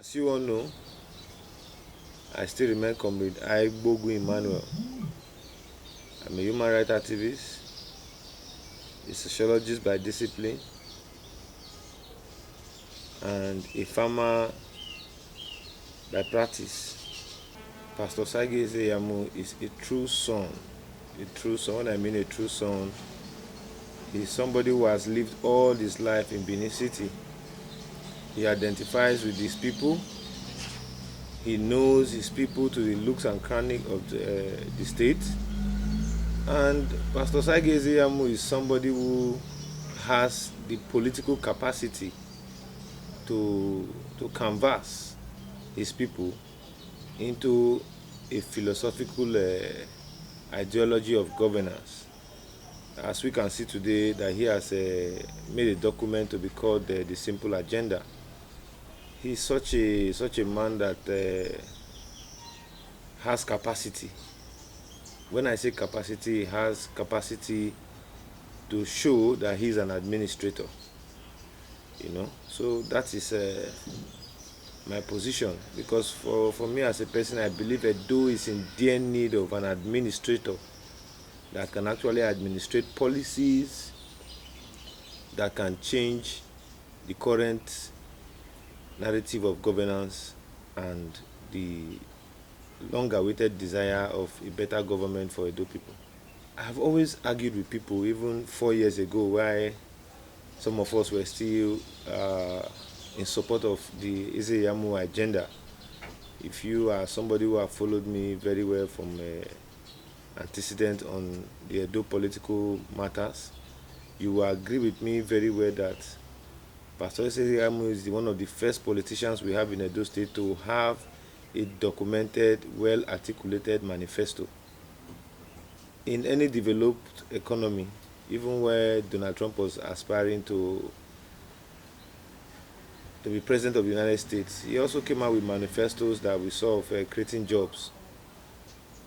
As you all know, I still remain Comrade Igbogun Emmanuel. I'm a human rights activist, a sociologist by discipline, and a farmer by practice. Pastor Osagie Iyamu is a true son. A true son. When I mean a true son, he's somebody who has lived all his life in Benin City. He identifies with his people. He knows his people to the looks and cranny of the state. And Pastor Osagie Iyamu is somebody who has the political capacity to canvass his people into a philosophical ideology of governance. As we can see today, that he has made a document to be called the Simple Agenda. He's such a man that has capacity. When I say capacity, he has capacity to show that he's an administrator. So that is my position, because for me as a person, I believe Edo is in dear need of an administrator that can actually administrate policies that can change the current narrative of governance and the long-awaited desire of a better government for Edo people. I have always argued with people, even 4 years ago, why some of us were still in support of the Iyamu agenda. If you are somebody who have followed me very well from antecedent on the Edo political matters, you will agree with me very well that Pastor Iyamu is one of the first politicians we have in Edo State to have a documented, well-articulated manifesto. In any developed economy, even where Donald Trump was aspiring to be president of the United States, he also came out with manifestos that we saw of creating jobs,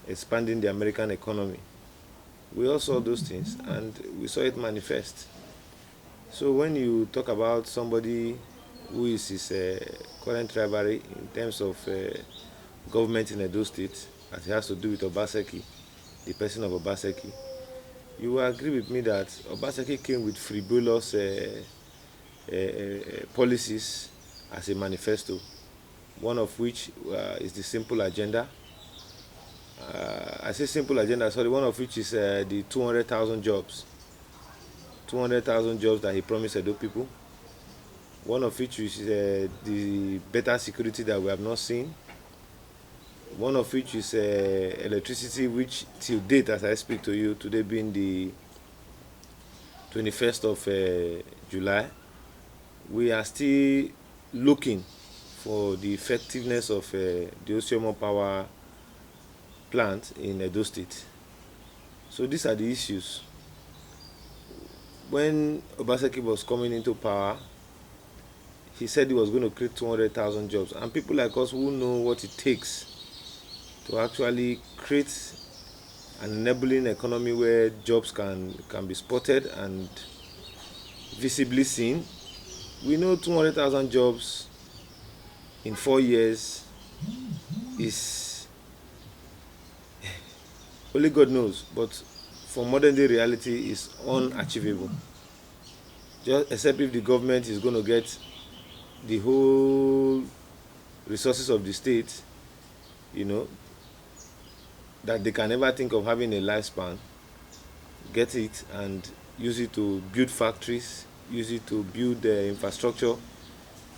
expanding the American economy. We all saw those things and we saw it manifest. So when you talk about somebody who is his current rivalry in terms of government in Edo State, as it has to do with Obaseki, the person of Obaseki, you will agree with me that Obaseki came with frivolous policies as a manifesto, one of which is the Simple Agenda. I say Simple Agenda, sorry, one of which is the 200,000 jobs. 200,000 jobs that he promised Edo people. One of which is the better security that we have not seen. One of which is electricity, which till date, as I speak to you, today being the 21st of July, we are still looking for the effectiveness of the Osagie power plant in Edo State. So these are the issues. When Obaseki was coming into power, he said he was going to create 200,000 jobs. And people like us who know what it takes to actually create an enabling economy where jobs can be spotted and visibly seen, we know 200,000 jobs in 4 years is only God knows, but for modern day reality is unachievable. Just except if the government is going to get the whole resources of the state, that they can never think of having a lifespan, get it and use it to build factories, use it to build infrastructure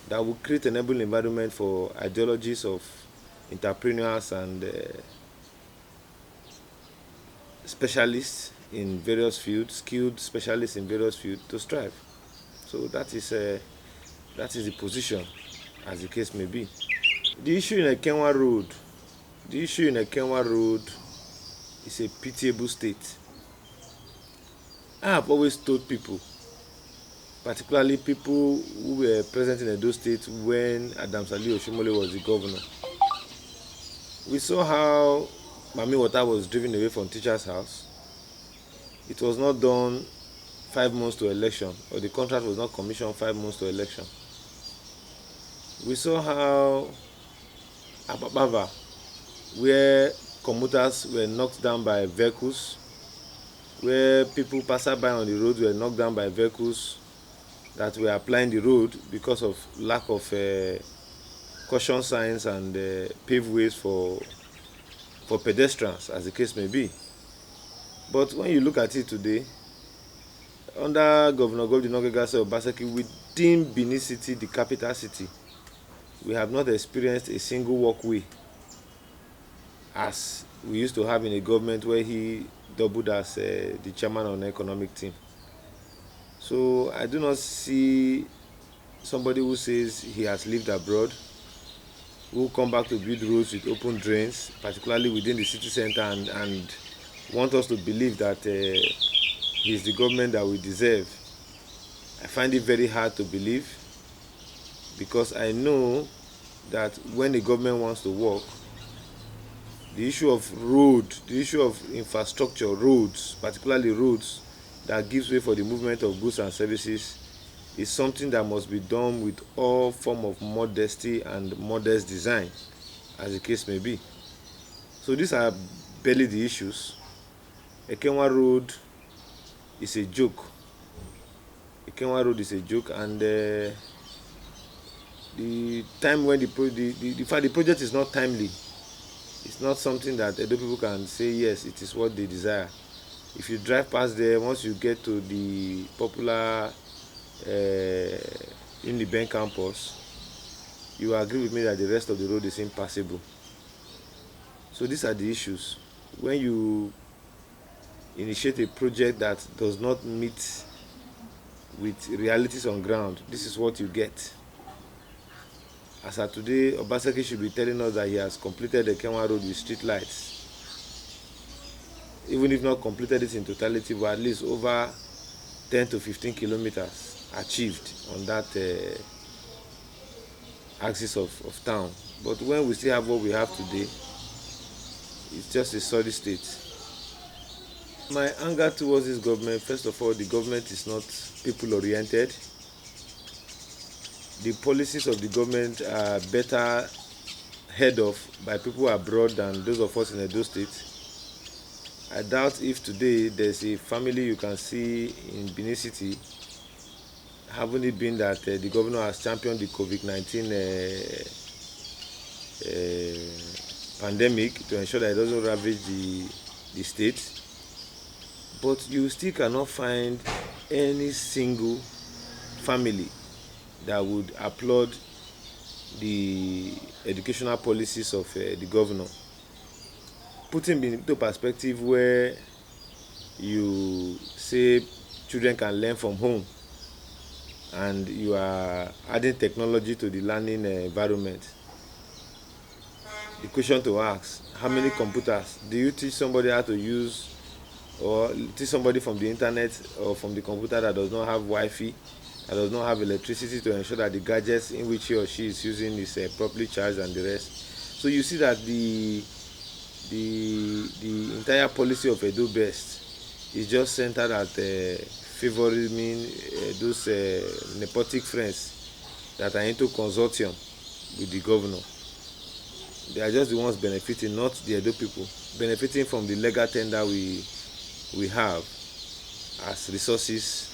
that will create an enabling environment for ideologies of entrepreneurs and specialists in various fields, skilled specialists in various fields to strive. So that is the position, as the case may be. The issue in Ekenwa Road is a pitiable state. I have always told people, particularly people who were present in Edo State when Adams Ali Oshomole was the governor. We saw how Mami Water was driven away from Teacher's House. It was not done 5 months to election, or the contract was not commissioned 5 months to election. We saw how Ababa, where commuters were knocked down by vehicles, where people passerby on the road were knocked down by vehicles that were applying the road because of lack of caution signs and paved ways for pedestrians, as the case may be. But when you look at it today, under Governor Golden Ogegase Obaseki, within Benin City, the capital city, we have not experienced a single walkway as we used to have in a government where he doubled as the chairman on the economic team. So I do not see somebody who says he has lived abroad, who come back to build roads with open drains, particularly within the city center, and want us to believe that he's the government that we deserve. I find it very hard to believe, because I know that when the government wants to work, the issue of road, the issue of infrastructure, roads, particularly roads that gives way for the movement of goods and services, is something that must be done with all form of modesty and modest design, as the case may be. So these are barely the issues. Ekenwa Road is a joke. Ekenwa Road is a joke, and the time when the project is not timely. It's not something that Edo people can say yes, it is what they desire. If you drive past there, once you get to the popular Uniben campus, you agree with me that the rest of the road is impassable. So these are the issues. When you initiate a project that does not meet with realities on ground, this is what you get. As of today, Obaseki should be telling us that he has completed the Kenwa Road with street lights. Even if not completed it in totality, but at least over 10 to 15 kilometers achieved on that axis of town. But when we still have what we have today, it's just a solid state. My anger towards this government, first of all, the government is not people-oriented. The policies of the government are better heard of by people abroad than those of us in Edo State. I doubt if today there's a family you can see in Benin City, haven't it been that the governor has championed the COVID-19 pandemic to ensure that it doesn't ravage the state. But you still cannot find any single family that would applaud the educational policies of the governor. Putting into perspective where you say children can learn from home and you are adding technology to the learning environment. The question to ask, how many computers do you teach somebody how to use, or teach somebody from the internet or from the computer that does not have Wi-Fi, that does not have electricity, to ensure that the gadgets in which he or she is using is properly charged and the rest? So you see that the entire policy of Edo Best is just centered at favoring those nepotic friends that are into consortium with the governor. They are just the ones benefiting, not the Edo people, benefiting from the legal tender we have as resources,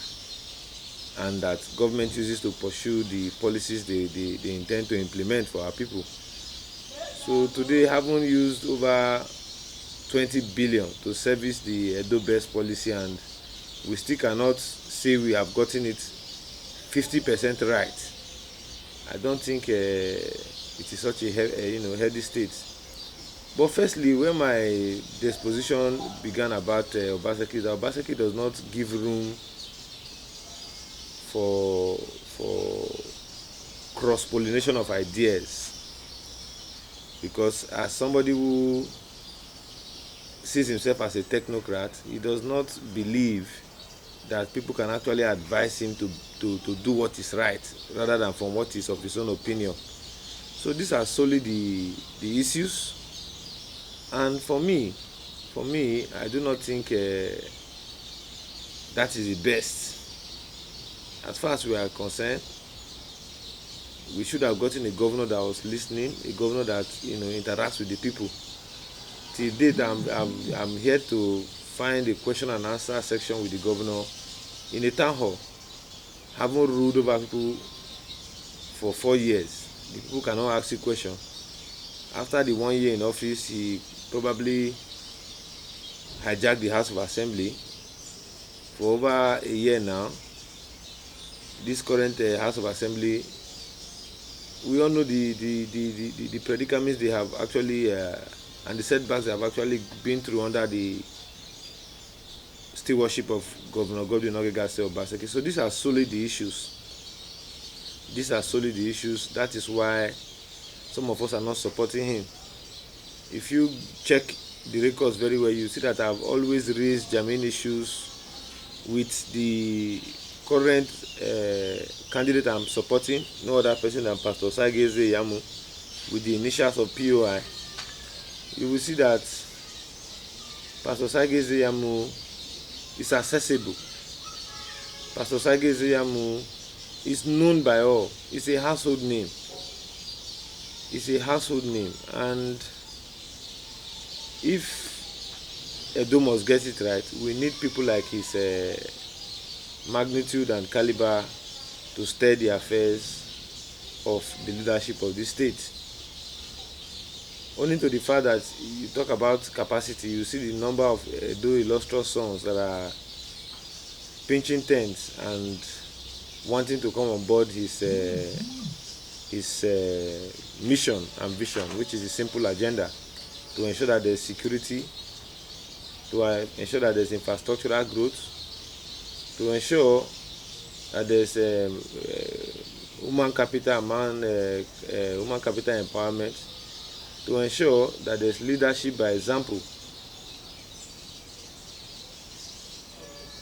and that government uses to pursue the policies they intend to implement for our people. So today, having used over 20 billion to service the Edo Best policy, and we still cannot say we have gotten it 50% right. I don't think it is such a healthy state. But firstly, when my disposition began about Obaseki, that Obaseki does not give room for cross-pollination of ideas, because as somebody who sees himself as a technocrat, he does not believe that people can actually advise him to do what is right rather than from what is of his own opinion. So these are solely the issues, and for me, I do not think that is the best. As far as we are concerned, we should have gotten a governor that was listening, a governor that interacts with the people. Till date, I'm here to find a question and answer section with the governor in a town hall. Haven't ruled over people for 4 years. The people cannot ask you question. After the 1 year in office, he probably hijacked the House of Assembly for over a year now. This current House of Assembly, we all know the predicaments they have actually and the setbacks they have actually been through under the stewardship of Governor Godwin Obaseki. So these are solely the issues. That is why some of us are not supporting him. If you check the records very well, you see that I've always raised germane issues with the current candidate I'm supporting, no other person than Pastor Osagie Iyamu, with the initials of POI. You will see that Pastor Osagie Iyamu is accessible. Pastor Osagie Iyamu is known by all. It's a household name. And if Edo must get it right, we need people like his magnitude and caliber to steer the affairs of the leadership of this state. Only to the fact that you talk about capacity, you see the number of Edo illustrious sons that are pinching tents and wanting to come on board his mission and vision, which is a simple agenda to ensure that there's security, to ensure that there's infrastructural growth, to ensure that there's human capital empowerment, to ensure that there's leadership by example.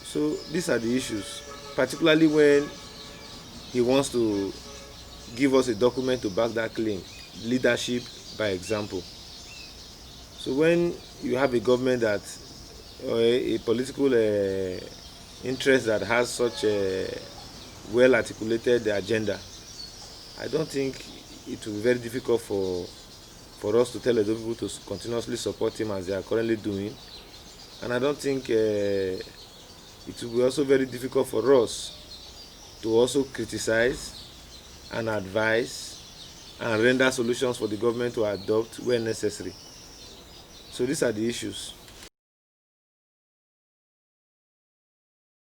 So these are the issues, particularly when he wants to give us a document to back that claim, leadership by example. So when you have a government that, or a political interest that has such a well articulated agenda, I don't think it will be very difficult for us to tell the people to continuously support him as they are currently doing. And I don't think it will be also very difficult for us to also criticize and advise and render solutions for the government to adopt where necessary. So these are the issues.